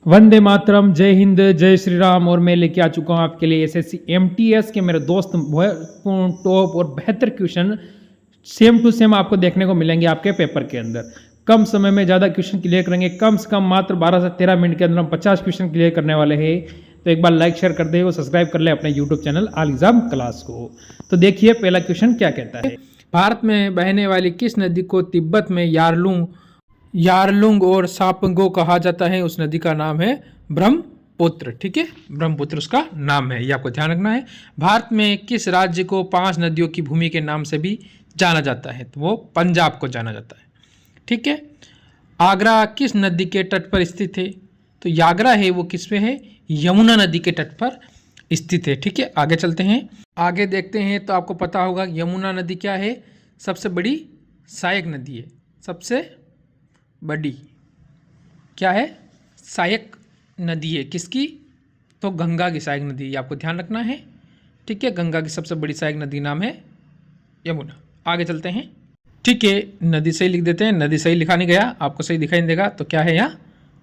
वंदे मातरम, जय हिंद, जय श्री राम। और मैं लेके आ चुका हूँ आपके लिए एसएससी एमटीएस के मेरे दोस्त टॉप और बेहतर क्वेश्चन सेम टू सेम आपको देखने को मिलेंगे आपके पेपर के अंदर। कम समय में ज़्यादा क्वेश्चन क्लियर करेंगे। कम से कम मात्र 12 से 13 मिनट के अंदर हम 50 क्वेश्चन क्लियर करने वाले हैं। तो एक बार लाइक शेयर कर दे और सब्सक्राइब कर ले अपने YouTube channel all exam class को। तो देखिए पहला क्वेश्चन क्या कहता है। भारत में बहने वाली किस नदी को तिब्बत में यारलुंग और सापंगो कहा जाता है? उस नदी का नाम है ब्रह्मपुत्र। ठीक है, ब्रह्मपुत्र उसका नाम है, ये आपको ध्यान रखना है। भारत में किस राज्य को 5 नदियों की भूमि के नाम से भी जाना जाता है? तो वो पंजाब को जाना जाता है। ठीक है, आगरा किस नदी के तट पर स्थित है? तो आगरा है वो किस पे है? यमुना नदी के तट पर स्थित है। ठीक है, आगे चलते हैं, आगे देखते हैं। तो आपको पता होगा यमुना नदी क्या है? सबसे बड़ी सहायक नदी है। सबसे बड़ी क्या है? सहायक नदी है। किसकी? तो गंगा की सहायक नदी, आपको ध्यान रखना है। ठीक है, गंगा की सबसे बड़ी सहायक नदी नाम है यमुना। आगे चलते हैं। ठीक है, नदी सही लिख देते हैं। नदी सही लिखा नहीं गया, आपको सही दिखाई नहीं देगा, तो क्या है यहाँ?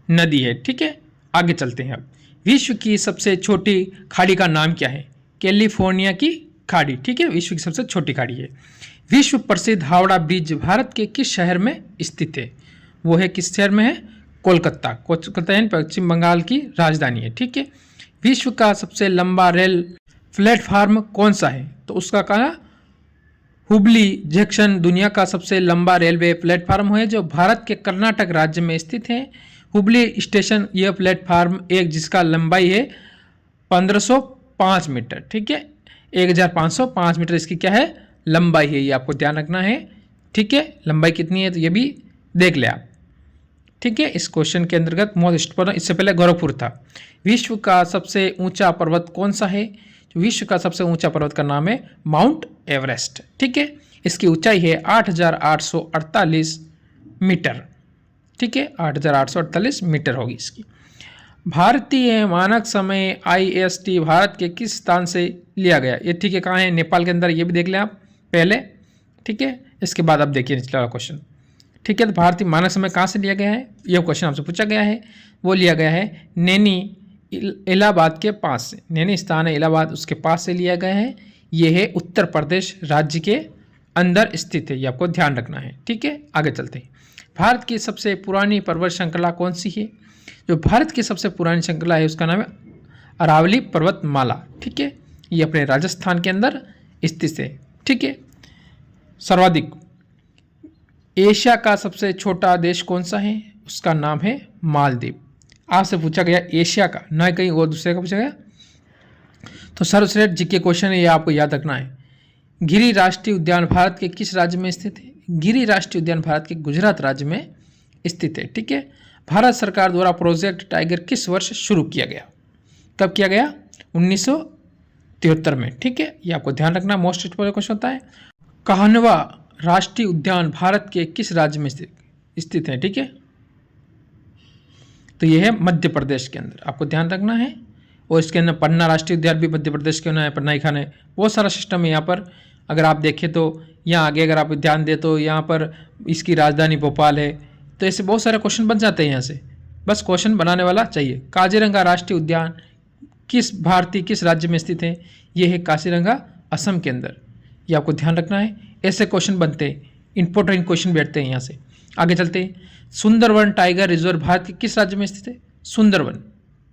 नदी है। ठीक है, आगे चलते हैं। अब विश्व की सबसे छोटी खाड़ी का नाम क्या है? कैलिफोर्निया की खाड़ी। ठीक है, विश्व की सबसे छोटी खाड़ी है। विश्व प्रसिद्ध हावड़ा ब्रिज भारत के किस शहर में स्थित है? वो है किस शहर में है? कोलकाता। कोलकाता पश्चिम बंगाल की राजधानी है। ठीक है, विश्व का सबसे लंबा रेल प्लेटफार्म कौन सा है? तो उसका कहा हुबली जंक्शन दुनिया का सबसे लंबा रेलवे प्लेटफार्म है जो भारत के कर्नाटक राज्य में स्थित है। हुबली स्टेशन यह प्लेटफार्म एक जिसका लंबाई है 1505 मीटर। ठीक है, 1505 मीटर इसकी क्या है? लंबाई है, ये आपको ध्यान रखना है। ठीक है, लंबाई कितनी है तो ये भी देख ले आप। ठीक है, इस क्वेश्चन के अंतर्गत मोस्ट पर्वत, इससे पहले गोरखपुर था। विश्व का सबसे ऊंचा पर्वत कौन सा है? विश्व का सबसे ऊंचा पर्वत का नाम है माउंट एवरेस्ट। ठीक है, इसकी ऊंचाई है 8848 मीटर। ठीक है, 8848 मीटर होगी इसकी। भारतीय मानक समय IST भारत के किस स्थान से लिया गया? ये ठीक है, कहाँ है? नेपाल के अंदर, ये भी देख लें आप पहले। ठीक है, इसके बाद आप देखिए निचला वाला क्वेश्चन। ठीक है, तो भारतीय मानक समय कहाँ से लिया गया है? यह क्वेश्चन आपसे पूछा गया है। वो लिया गया है नैनी इलाहाबाद के पास से। नैनी स्थान है इलाहाबाद, उसके पास से लिया गया है। यह है उत्तर प्रदेश राज्य के अंदर स्थित है, ये आपको ध्यान रखना है। ठीक है, आगे चलते हैं। भारत की सबसे पुरानी पर्वत श्रृंखला कौन सी है? जो भारत की सबसे पुरानी श्रृंखला है उसका नाम है अरावली पर्वतमाला। ठीक है, ये अपने राजस्थान के अंदर स्थित है। ठीक है, सर्वाधिक एशिया का सबसे छोटा देश कौन सा है? उसका नाम है मालदीव। आपसे पूछा गया एशिया का, न कहीं और दूसरे का पूछा गया। तो सर्वश्रेष्ठ जीके क्वेश्चन है, ये आपको याद रखना है। गिरि राष्ट्रीय उद्यान भारत के किस राज्य में स्थित है? गिरि राष्ट्रीय उद्यान भारत के गुजरात राज्य में स्थित है। ठीक है, भारत सरकार द्वारा प्रोजेक्ट टाइगर किस वर्ष शुरू किया गया? कब किया गया? 1973 में। ठीक है, ये आपको ध्यान रखना, मोस्ट इंपॉर्टेंट क्वेश्चन होता है। कान्हा राष्ट्रीय उद्यान भारत के किस राज्य में स्थित है? ठीक है, तो यह है मध्य प्रदेश के अंदर, आपको ध्यान रखना है। और इसके अंदर पन्ना राष्ट्रीय उद्यान भी मध्य प्रदेश के अंदर है, पन्ना ही खान है। बहुत सारा सिस्टम है यहाँ पर। अगर आप देखें तो यहाँ आगे अगर आप ध्यान दें तो यहाँ पर इसकी राजधानी भोपाल है। तो ऐसे बहुत सारे क्वेश्चन बन जाते हैं यहाँ से, बस क्वेश्चन बनाने वाला चाहिए। काजीरंगा राष्ट्रीय उद्यान किस राज्य में स्थित है? ये है काजीरंगा असम के अंदर, ये आपको ध्यान रखना है। ऐसे क्वेश्चन बनते हैं, इंपॉर्टेंट क्वेश्चन बैठते हैं यहाँ से। आगे चलते हैं। सुंदरवन टाइगर रिजर्व भारत के किस राज्य में स्थित है? सुंदरवन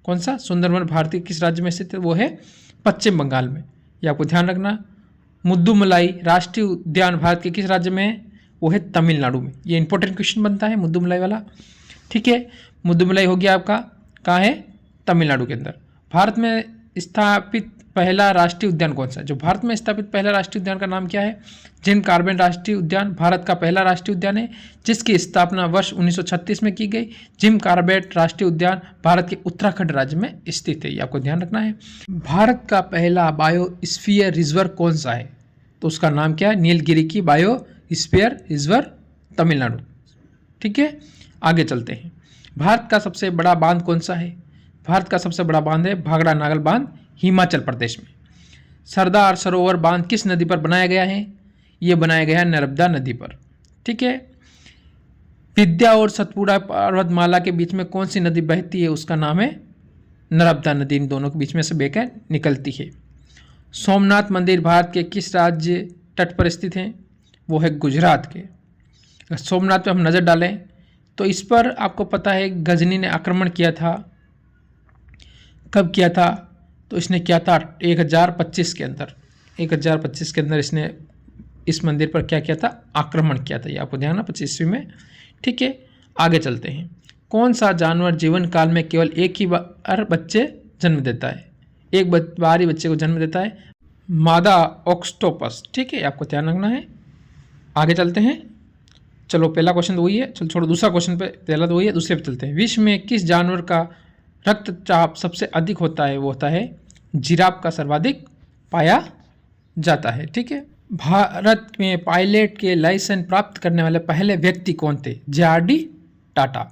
कौन सा? सुंदरवन भारत के किस राज्य में स्थित है? वो है पश्चिम बंगाल में, ये आपको ध्यान रखना। मुद्दुमलाई राष्ट्रीय उद्यान भारत के किस राज्य में है? वो है तमिलनाडु में। ये इंपॉर्टेंट क्वेश्चन बनता है मुद्दुमलाई वाला। ठीक है, मुद्दुमलाई हो गया आपका, कहाँ है? तमिलनाडु के अंदर। भारत में स्थापित पहला राष्ट्रीय उद्यान कौन सा है? जो भारत में स्थापित पहला राष्ट्रीय उद्यान का नाम क्या है? जिम कार्बेट राष्ट्रीय उद्यान भारत का पहला राष्ट्रीय उद्यान है, जिसकी स्थापना वर्ष 1936 में की गई। जिम कार्बेट राष्ट्रीय उद्यान भारत के उत्तराखंड राज्य में स्थित है, ये आपको ध्यान रखना है। भारत का पहला बायोस्फीयर रिजर्व कौन सा है? तो उसका नाम क्या है? नीलगिरी की बायोस्फीयर रिजर्व, तमिलनाडु। ठीक है, आगे चलते हैं। भारत का सबसे बड़ा बांध कौन सा है? भारत का सबसे बड़ा बांध है भाखड़ा नागल बांध, हिमाचल प्रदेश में। सरदार सरोवर बांध किस नदी पर बनाया गया है? ये बनाया गया है नर्मदा नदी पर। ठीक है, विद्या और सतपुड़ा पर्वतमाला के बीच में कौन सी नदी बहती है? उसका नाम है नर्मदा नदी। इन दोनों के बीच में से बहकर निकलती है। सोमनाथ मंदिर भारत के किस राज्य तट पर स्थित है? वो है गुजरात के। अगर सोमनाथ पे हम नज़र डालें तो इस पर आपको पता है गजनी ने आक्रमण किया था। कब किया था? तो इसने किया था 1025 के अंदर। 1025 के अंदर इसने इस मंदिर पर क्या किया था? आक्रमण किया था। ये आपको ध्यान है 25वीं में। ठीक है, आगे चलते हैं। कौन सा जानवर जीवन काल में केवल एक ही बार बच्चे जन्म देता है? एक बार ही बच्चे को जन्म देता है। मादा ऑक्टोपस। ठीक है, आपको ध्यान रखना है। आगे चलते हैं। चलो, पहला क्वेश्चन तो वही है। चलो छोड़ो, दूसरा क्वेश्चन पे, पहला तो वही है, दूसरे पे चलते हैं। विश्व में किस जानवर का रक्तचाप सबसे अधिक होता है? वो होता है जिराफ का सर्वाधिक पाया जाता है। ठीक है, भारत में पायलट के लाइसेंस प्राप्त करने वाले पहले व्यक्ति कौन थे? जे.आर.डी. टाटा।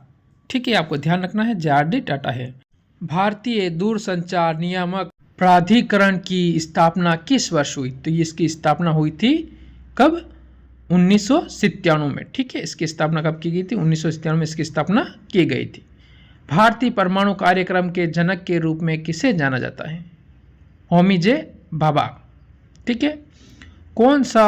ठीक है, आपको ध्यान रखना है, जे.आर.डी. टाटा है। भारतीय दूरसंचार नियामक प्राधिकरण की स्थापना किस वर्ष हुई? तो ये इसकी स्थापना हुई थी कब? 1997 में। ठीक है, इसकी स्थापना कब की गई थी? 1997 में इसकी स्थापना की गई थी। भारतीय परमाणु कार्यक्रम के जनक के रूप में किसे जाना जाता है? होमी जे भाभा। ठीक है, कौन सा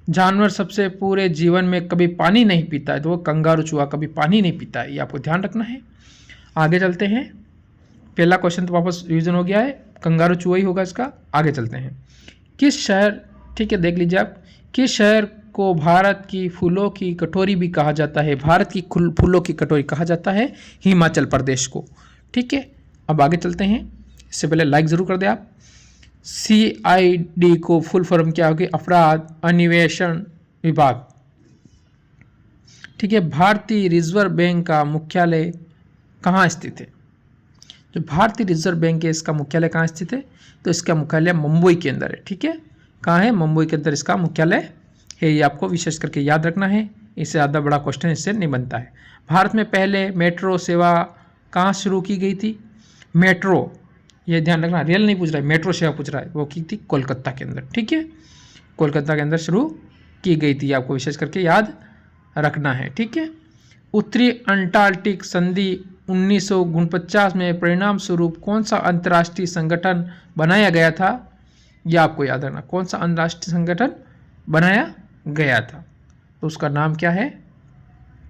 जानवर सबसे पूरे जीवन में कभी पानी नहीं पीता है? तो वो कंगारू चूहा कभी पानी नहीं पीता है। ये आपको ध्यान रखना है। आगे चलते हैं। पहला क्वेश्चन तो वापस रिवीजन हो गया है, कंगारू चूहा ही होगा इसका। आगे चलते हैं। किस शहर, ठीक है देख लीजिए आप, किस शहर को भारत की फूलों की कटोरी भी कहा जाता है? भारत की फूलों की कटोरी कहा जाता है हिमाचल प्रदेश को। ठीक है, अब आगे चलते हैं। इससे पहले लाइक ज़रूर कर दें आप। CID को फुल फॉर्म क्या होगी? अपराध अन्वेषण विभाग। ठीक है, भारतीय रिजर्व बैंक का मुख्यालय कहाँ स्थित है? जो भारतीय रिजर्व बैंक है इसका मुख्यालय कहाँ स्थित है? तो इसका मुख्यालय मुंबई के अंदर है। ठीक है, कहाँ है? मुंबई के अंदर इसका मुख्यालय है। ये आपको विशेष करके याद रखना है, इससे ज़्यादा बड़ा क्वेश्चन इससे नहीं बनता है। भारत में पहले मेट्रो सेवा कहाँ शुरू की गई थी? मेट्रो, ये ध्यान रखना, रेल नहीं पूछ रहा है, मेट्रो सेवा पूछ रहा है। वो की थी कोलकाता के अंदर। ठीक है, कोलकाता के अंदर शुरू की गई थी, आपको विशेष करके याद रखना है। ठीक है, उत्तरी अंटार्कटिक संधि 1949 में परिणाम स्वरूप कौन सा अंतर्राष्ट्रीय संगठन बनाया गया था? यह आपको याद रखना, कौन सा अंतर्राष्ट्रीय संगठन बनाया गया था? तो उसका नाम क्या है?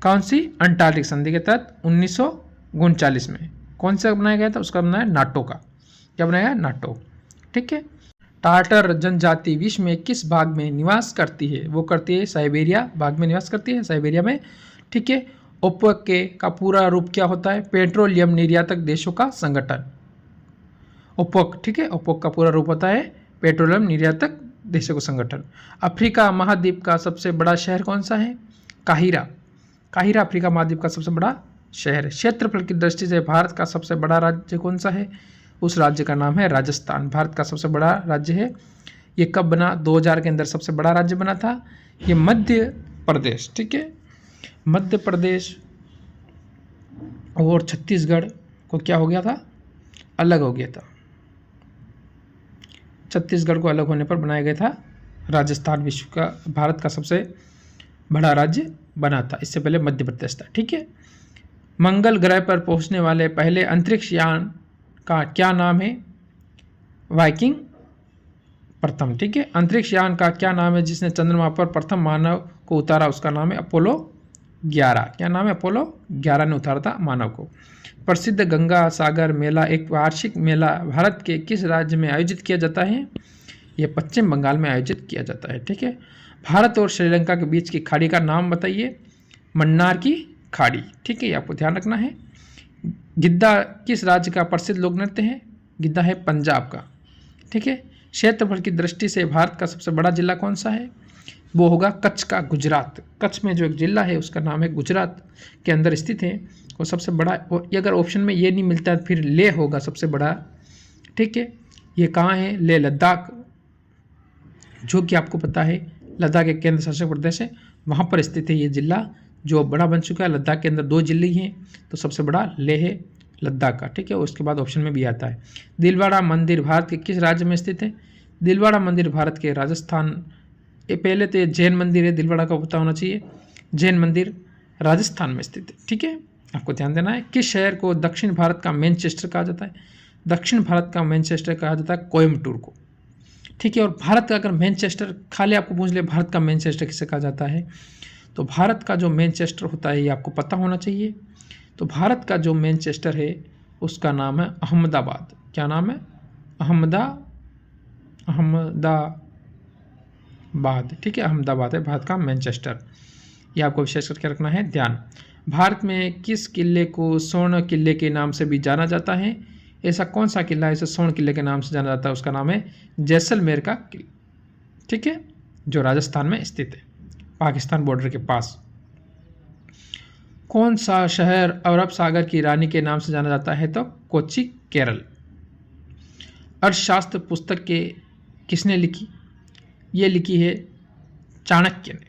कौन सी? अंटार्कटिक संधि के तहत 1939 में कौन सा बनाया गया था? उसका बनाया नाटो का। क्या बनाया? नाटो। ठीक है, टाटर जनजाति विश्व में किस भाग में निवास करती है? वो करती है साइबेरिया भाग में निवास करती है, साइबेरिया में। ठीक है, ओपेक का पूरा रूप क्या होता है? पेट्रोलियम निर्यातक देशों का संगठन, ओपेक। ठीक है, ओपेक का पूरा रूप होता है पेट्रोलियम निर्यातक देशों का संगठन। अफ्रीका महाद्वीप का सबसे बड़ा शहर कौन सा है? काहिरा। काहिरा अफ्रीका महाद्वीप का सबसे बड़ा शहर है। क्षेत्रफल की दृष्टि से भारत का सबसे बड़ा राज्य कौन सा है? उस राज्य का नाम है राजस्थान। भारत का सबसे बड़ा राज्य है। ये कब बना? 2000 के अंदर सबसे बड़ा राज्य बना था ये मध्य प्रदेश। ठीक है, मध्य प्रदेश और छत्तीसगढ़ को क्या हो गया था? अलग हो गया था। छत्तीसगढ़ को अलग होने पर बनाया गया था राजस्थान। विश्व का, भारत का सबसे बड़ा राज्य बना था। इससे पहले मध्य प्रदेश था। ठीक है, मंगल ग्रह पर पहुंचने वाले पहले अंतरिक्ष यान का क्या नाम है? वाइकिंग प्रथम। ठीक है, अंतरिक्ष यान का क्या नाम है जिसने चंद्रमा पर प्रथम मानव को उतारा? उसका नाम है अपोलो 11। क्या नाम है? अपोलो 11 ने उतारा था मानव को। प्रसिद्ध गंगा सागर मेला एक वार्षिक मेला भारत के किस राज्य में आयोजित किया जाता है? यह पश्चिम बंगाल में आयोजित किया जाता है। ठीक है, भारत और श्रीलंका के बीच की खाड़ी का नाम बताइए? मन्नार की खाड़ी। ठीक है, ये आपको ध्यान रखना है। गिद्धा किस राज्य का प्रसिद्ध लोक नृत्य है? गिद्धा है पंजाब का। ठीक है, क्षेत्रफल की दृष्टि से भारत का सबसे बड़ा जिला कौन सा है? वो होगा कच्छ का, गुजरात। कच्छ में जो एक जिला है उसका नाम है, गुजरात के अंदर स्थित है वो सबसे बड़ा। और अगर ऑप्शन में ये नहीं मिलता फिर लेह होगा सबसे बड़ा। ठीक है, ये कहाँ है? लेह लद्दाख, जो कि आपको पता है लद्दाख एक केंद्र शासित प्रदेश है, वहाँ पर स्थित है ये जिला जो बड़ा बन चुका है। लद्दाख के अंदर 2 जिले ही हैं, तो सबसे बड़ा लेह है लद्दाख का। ठीक है, उसके बाद ऑप्शन में भी आता है। दिलवाड़ा मंदिर भारत के किस राज्य में स्थित है? दिलवाड़ा मंदिर भारत के राजस्थान। ये पहले तो ये जैन मंदिर है, दिलवाड़ा का पता होना चाहिए। जैन मंदिर राजस्थान में स्थित है। ठीक है, आपको ध्यान देना है। किस शहर को दक्षिण भारत का मैनचेस्टर कहा जाता है? दक्षिण भारत का मैनचेस्टर कहा जाता है कोयम्बटूर को। ठीक है, और भारत का अगर मैनचेस्टर खाली आपको पूछ ले भारत का मैनचेस्टर किसे कहा जाता है, तो भारत का जो मैनचेस्टर होता है ये आपको पता होना चाहिए। तो भारत का जो मैनचेस्टर है उसका नाम है अहमदाबाद। क्या नाम है? अहमदाबाद। ठीक है, अहमदाबाद है भारत का मैनचेस्टर। ये आपको विशेष करके रखना है ध्यान। भारत में किस किले को स्वर्ण किले के नाम से भी जाना जाता है? ऐसा कौन सा किला है इसे स्वर्ण किले के नाम से जाना जाता है? उसका नाम है जैसलमेर का किला। ठीक है, जो राजस्थान में स्थित है, पाकिस्तान बॉर्डर के पास। कौन सा शहर अरब सागर की रानी के नाम से जाना जाता है? तो कोच्चि, केरल। अर्थशास्त्र पुस्तक के किसने लिखी? ये लिखी है चाणक्य ने।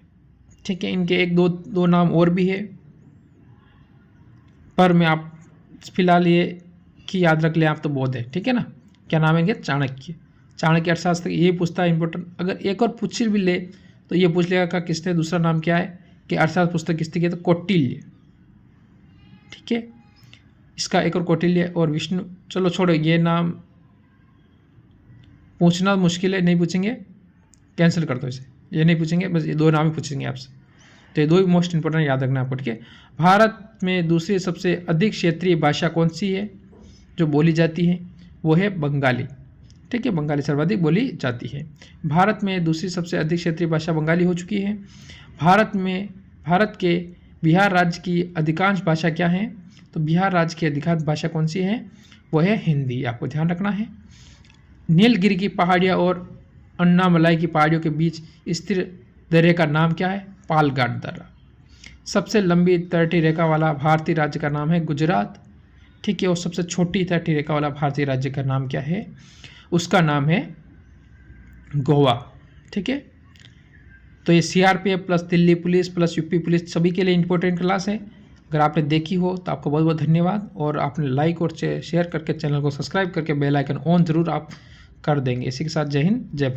ठीक है, इनके एक दो नाम और भी है, पर मैं आप फिलहाल ये कि याद रख लें आप तो बहुत है। ठीक है ना, क्या नाम है? चाणक्य। चाणक्य अर्थशास्त्र ये पूछता है इंपॉर्टेंट। अगर एक और पूछ भी ले तो ये पूछ लेगा कि किसने दूसरा नाम क्या है कि अर्थशास्त्र पुस्तक किसने की? तो कौटिल्य। ठीक है, इसका एक और कौटिल्य और विष्णु। चलो छोड़ो, ये नाम पूछना मुश्किल है, नहीं पूछेंगे, कैंसिल कर दो इसे, ये नहीं पूछेंगे, बस ये दो नाम ही पूछेंगे आपसे। तो ये दो ही मोस्ट इंपॉर्टेंट याद रखना आपको। ठीक है, भारत में दूसरी सबसे अधिक क्षेत्रीय भाषा कौन सी है जो बोली जाती है? वो है बंगाली। ठीक है, बंगाली सर्वाधिक बोली जाती है। भारत में दूसरी सबसे अधिक क्षेत्रीय भाषा बंगाली हो चुकी है। भारत के बिहार राज्य की अधिकांश भाषा क्या है? तो बिहार राज्य की अधिकांश भाषा कौन सी है? वो है हिंदी। आपको ध्यान रखना है। नीलगिरी की पहाड़ियाँ और अन्नामलाई की पहाड़ियों के बीच स्थिर दर्रे का नाम क्या है? पालघाट दर्रा। सबसे लंबी तटीय रेखा वाला भारतीय राज्य का नाम है गुजरात। ठीक है, और सबसे छोटी तटीय रेखा वाला भारतीय राज्य का नाम क्या है? उसका नाम है गोवा। ठीक है, तो ये CRPF plus Delhi police plus UP police सभी के लिए इंपॉर्टेंट क्लास है। अगर आपने देखी हो तो आपको बहुत बहुत धन्यवाद, और आपने लाइक और शेयर करके चैनल को सब्सक्राइब करके बेल आइकन ऑन जरूर आप कर देंगे। इसी के साथ जय हिंद, जय